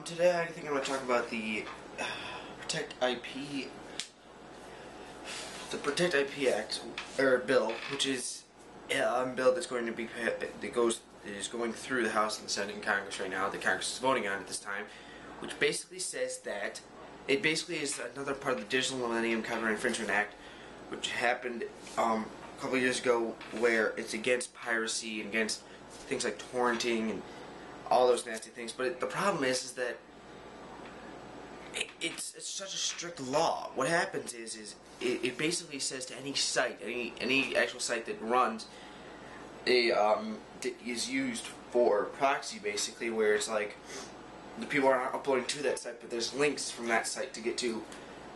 Today I think I'm going to talk about the Protect IP, the Protect IP Act or bill, which is a bill that's going to be is going through the House and the Senate and Congress right now. The Congress is voting on it this time, which basically says that it basically is another part of the Digital Millennium Copyright Infringement Act, which happened a couple of years ago, where it's against piracy and against things like torrenting and all those nasty things. But the problem is that it's such a strict law. What happens is it basically says to any site, any actual site that runs that is used for proxy, basically, where it's like the people are not uploading to that site, but there's links from that site to get to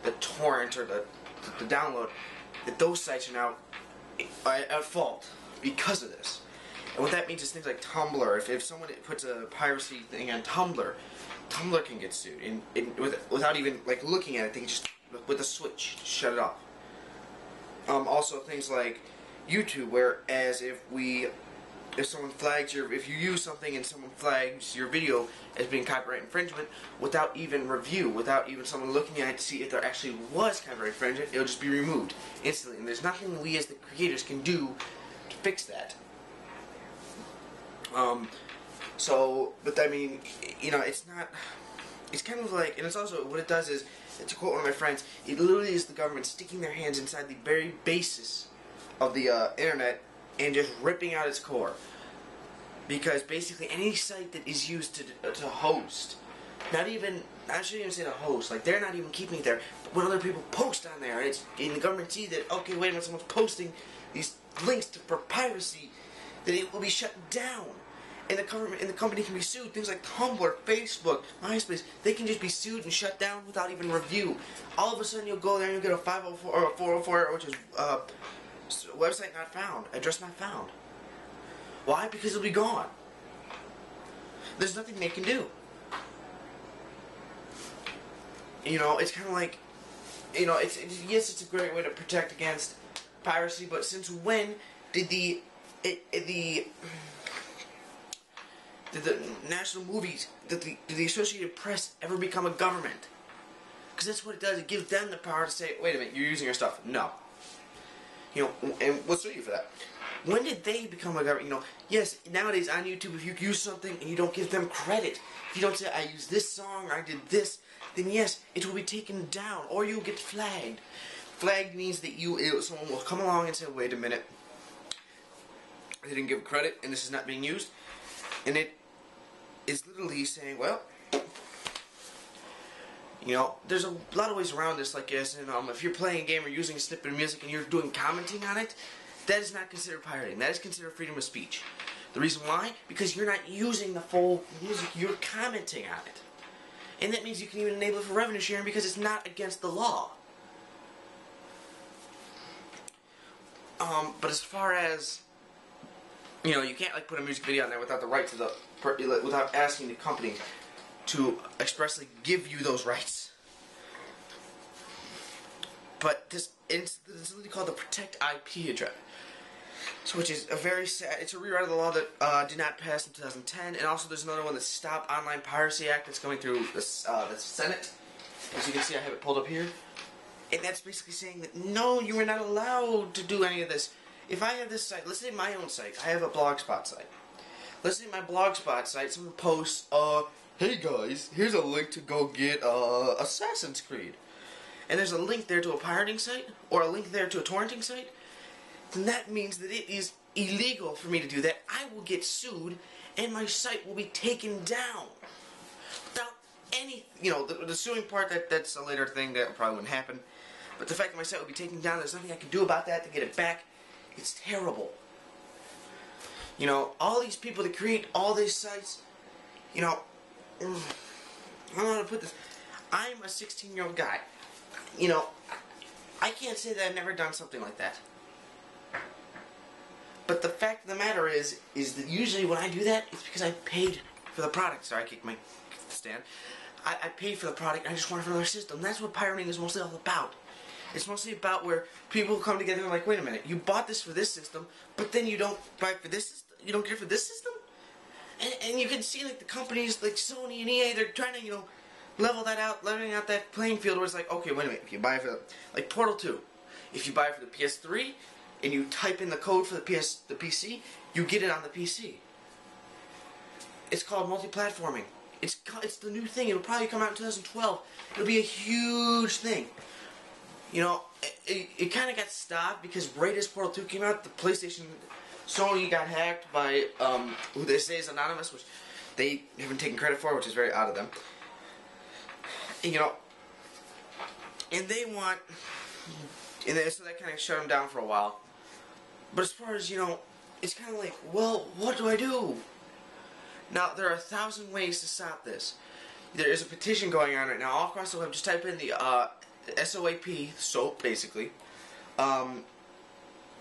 the torrent or the download, that those sites are now at fault because of this. And what that means is things like Tumblr. If someone puts a piracy thing on Tumblr, Tumblr can get sued, without even like looking at it. They can just with a switch shut it off. Also things like YouTube, whereas if someone flags if you use something and someone flags your video as being copyright infringement without even review, without even someone looking at it to see if there actually was copyright infringement, it'll just be removed instantly. And there's nothing we as the creators can do to fix that. But I mean, you know, it's kind of like, and it's also, what it does is, to quote one of my friends, it literally is the government sticking their hands inside the very basis of the internet and just ripping out its core. Because basically any site that is used to host, I shouldn't even say to host, like they're not even keeping it there, but when other people post on there, and the government see that, okay, wait a minute, someone's posting these links for piracy, then it will be shut down. And the company can be sued. Things like Tumblr, Facebook, MySpace, they can just be sued and shut down without even review. All of a sudden, you'll go there and you'll get a 504 or a 404, which is website not found, address not found. Why? Because it'll be gone. There's nothing they can do. You know, it's kind of like, you know, yes, it's a great way to protect against piracy, but since when did the national movies, did the Associated Press ever become a government? Because that's what it does. It gives them the power to say, wait a minute, you're using our stuff. No. You know, and we'll sue you for that. When did they become a government? You know, yes, nowadays on YouTube, if you use something and you don't give them credit, if you don't say, I used this song, or I did this, then yes, it will be taken down, or you'll get flagged. Flagged means that someone will come along and say, wait a minute, they didn't give credit, and this is not being used. And it is literally saying, well, you know, there's a lot of ways around this. Like, yes, and if you're playing a game or using a snippet of music and you're doing commenting on it, that is not considered pirating. That is considered freedom of speech. The reason why? Because you're not using the full music, you're commenting on it. And that means you can even enable it for revenue sharing because it's not against the law. But as far as, you know, you can't like put a music video on there without the right to without asking the company to expressly give you those rights. But it's literally called the Protect IP address, which is a very sad. It's a rewrite of the law that did not pass in 2010, and also there's another one, the Stop Online Piracy Act, that's going through the Senate. As you can see, I have it pulled up here, and that's basically saying that no, you are not allowed to do any of this. If I have this site, let's say my own site, I have a blogspot site. Let's say my blogspot site, someone posts, hey guys, here's a link to go get Assassin's Creed. And there's a link there to a pirating site, or a link there to a torrenting site, then that means that it is illegal for me to do that. I will get sued, and my site will be taken down. Without any, you know, the suing part, that's a later thing, that probably wouldn't happen. But the fact that my site will be taken down, there's nothing I can do about that to get it back. It's terrible. You know, all these people that create all these sites, you know, I don't know how to put this. I'm a 16-year-old guy. You know, I can't say that I've never done something like that. But the fact of the matter is that usually when I do that, it's because I paid for the product. Sorry, I kicked my stand. I paid for the product, and I just want it for another system. That's what pirating is mostly all about. It's mostly about where people come together and are like, wait a minute, you bought this for this system, but then you don't buy it for this system? You don't care for this system? And you can see like the companies like Sony and EA, they're trying to, you know, leveling out that playing field where it's like, okay, wait a minute, if you buy it for like Portal 2, if you buy it for the PS3 and you type in the code for the PC, you get it on the PC. It's called multi-platforming. It's the new thing. It'll probably come out in 2012. It'll be a huge thing. You know, it kind of got stopped because right as Portal 2 came out, the PlayStation, Sony got hacked by who they say is anonymous, which they haven't taken credit for, which is very odd of them. And, you know, and they want, so that kind of shut them down for a while. But as far as, you know, it's kind of like, well, what do I do? Now, there are 1,000 ways to stop this. There is a petition going on right now all across the web. Just type in the SOAP, basically,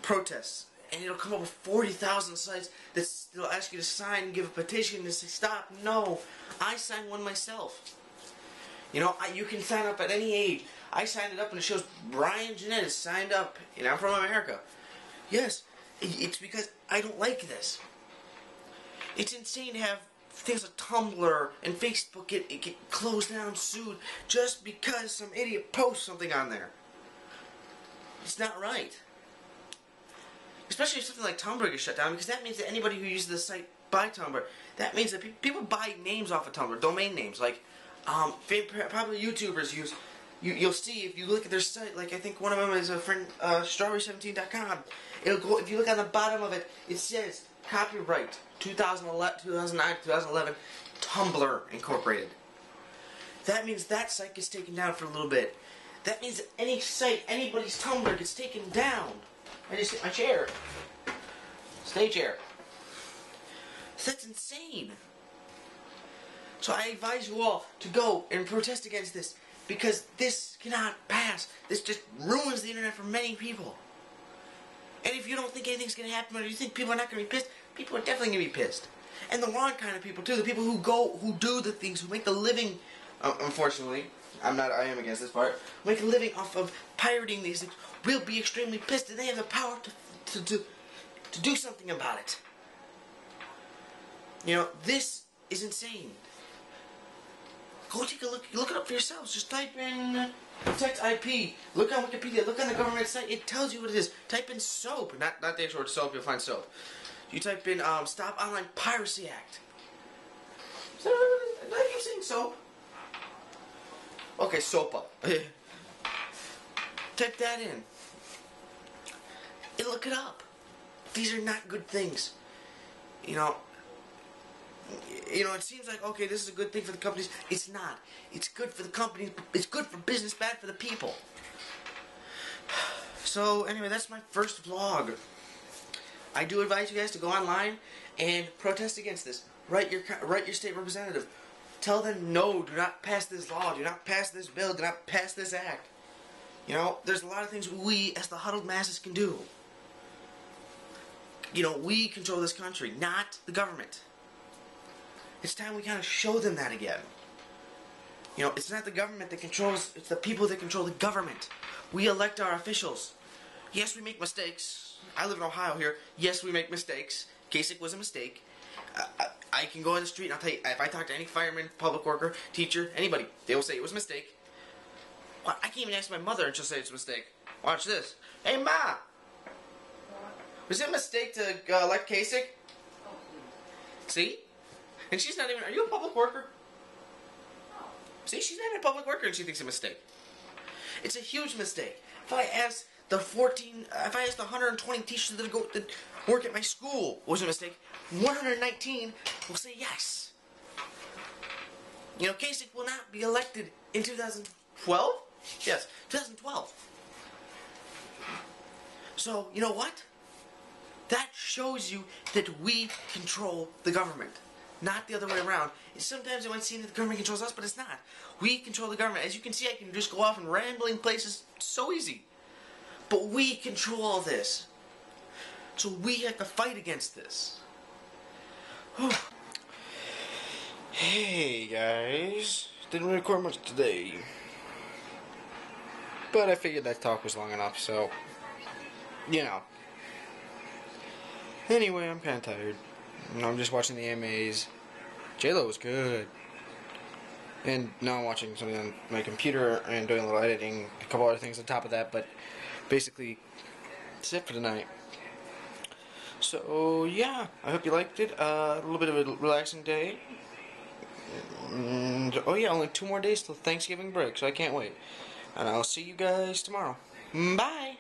protests. And it'll come up with 40,000 sites that'll ask you to sign and give a petition to say, stop. No, I signed one myself. You know, you can sign up at any age. I signed it up and it shows Brian Jeanette is signed up, and I'm from America. Yes, it's because I don't like this. It's insane to have things like Tumblr and Facebook get closed down, sued, just because some idiot posts something on there. It's not right. Especially if something like Tumblr gets shut down, because that means that anybody who uses the site by Tumblr, that means that people buy names off of Tumblr, domain names, like probably YouTubers use. You'll see if you look at their site, like I think one of them is a friend, strawberry17.com. It'll go, if you look on the bottom of it, it says copyright 2011, 2009, 2011, Tumblr Incorporated. That means that site gets taken down for a little bit. That means that any site, anybody's Tumblr gets taken down. I just hit my chair. Stay chair. That's insane. So I advise you all to go and protest against this, because this cannot pass. This just ruins the internet for many people. And if you don't think anything's going to happen, or you think people are not going to be pissed, people are definitely going to be pissed. And the wrong kind of people too. The people who do the things, who make the living, unfortunately, I am against this part, make a living off of pirating these things, will be extremely pissed, and they have the power to do something about it. You know, this is insane. Go take a look it up for yourselves. Just type in protect IP. Look on Wikipedia, look on the government site, it tells you what it is. Type in SOAP, not the actual word soap, you'll find soap. You type in Stop Online Piracy Act. Did I keep saying soap? Okay, SOPA. Type that in. And look it up. These are not good things. You know, it seems like, okay, this is a good thing for the companies. It's not. It's good for the companies. It's good for business, bad for the people. So, anyway, that's my first vlog. I do advise you guys to go online and protest against this. Write your state representative. Tell them, no, do not pass this law. Do not pass this bill. Do not pass this act. You know, there's a lot of things we, as the huddled masses, can do. You know, we control this country, not the government. It's time we kind of show them that again. You know, it's not the government that controls, it's the people that control the government. We elect our officials. Yes, we make mistakes. I live in Ohio here. Yes, we make mistakes. Kasich was a mistake. I can go on the street and I'll tell you, if I talk to any fireman, public worker, teacher, anybody, they will say it was a mistake. Well, I can't even ask my mother and she'll say it's a mistake. Watch this. Hey, Ma! Was it a mistake to elect Kasich? See? And she's not even, are you a public worker? See, she's not even a public worker and she thinks it's a mistake. It's a huge mistake. If I ask the 120 teachers that work at my school, was it a mistake? 119 will say yes. You know, Kasich will not be elected in 2012? Yes, 2012. So, you know what? That shows you that we control the government, not the other way around. Sometimes it might seem that the government controls us, but it's not. We control the government. As you can see, I can just go off and rambling places so easy. But we control all this. So we have to fight against this. Hey guys, didn't record much today, but I figured that talk was long enough, so, you know. Anyway, I'm kind of tired. I'm just watching the AMAs. J-Lo was good. And now I'm watching something on my computer and doing a little editing, a couple other things on top of that, but basically, that's it for tonight. So, yeah, I hope you liked it. A little bit of a relaxing day. And, oh yeah, only 2 more days till Thanksgiving break, so I can't wait. And I'll see you guys tomorrow. Bye!